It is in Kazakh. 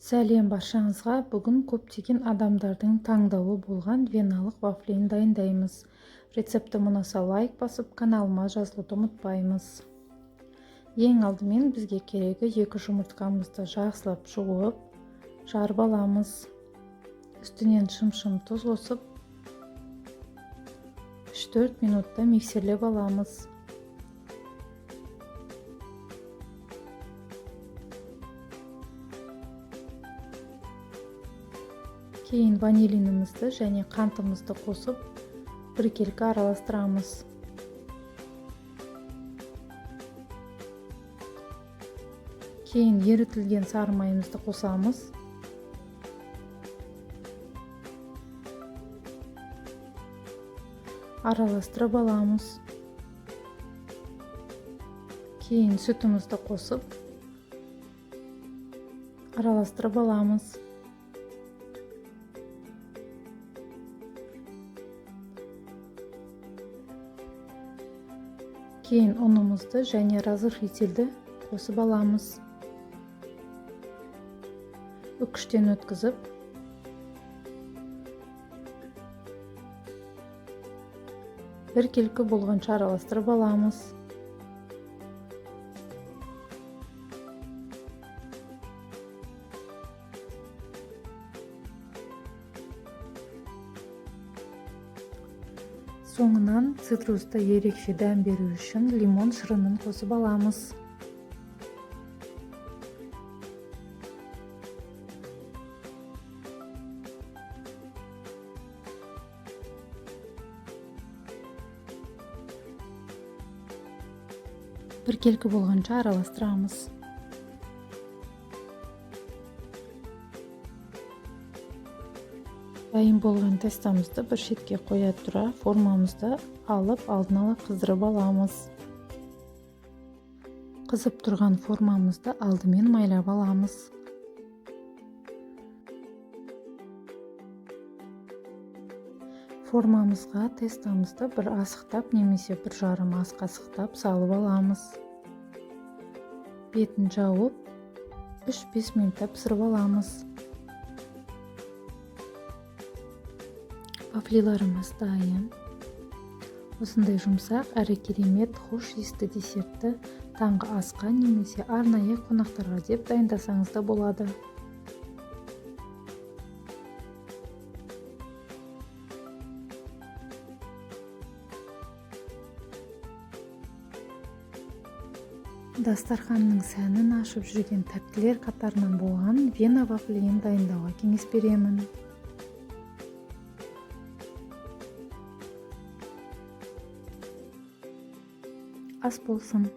Сәлем баршаңызға. Бүгін көптеген адамдардың таңдауы болған веналық вафлиін дайындаймыз. Рецепті ұнаса лайк басып, каналыма жазылуды ұмытпаймыз. Ең алдымен бізге керегі 2 жұмыртқамызды жақсылап жуып, жарып аламыз. Үстінен шым-шым тұз қосып, 3-4 минутта миксерлеп аламыз. Кейін ванилинімізді және қантымызды қосып, біркелкі араластырамыз. Кейін ерітілген сары майымызды қосамыз. Араластырып аламыз. Кейін сүтімізді қосып, араластырып аламыз. Кейін ұнымызды және разрыхлительді қосып аламыз. Үкіштен өткізіп, біркелкі болғанша араластырып аламыз. Соңынан цитруста ерекше дәм беру үшін лимон шырынын қосып аламыз. Біркелкі болғанша араластырамыз. Дайын болған тестамызды бір шетке қоя тұра, формамызды алып, алдын ала қыздырып аламыз. Қызып тұрған формамызды алдымен майлап аламыз. Формамызға тестамызды бір асықтап немесе 1,5 ас қасықтап салып аламыз. Бетін жауып, 3-5 минутта пісіріп аламыз. Вафлиларымыз дайын. Осындай жұмсақ, әрі керемет, хош иісті десертті таңғы асқа немесе арнайы қонақтарға деп дайындасаңыз да болады. Дастарханның сәнін ашып жүрген тәттілер қатарынан болған вена вафлиін дайындауға кеңес беремін. Ас болсын.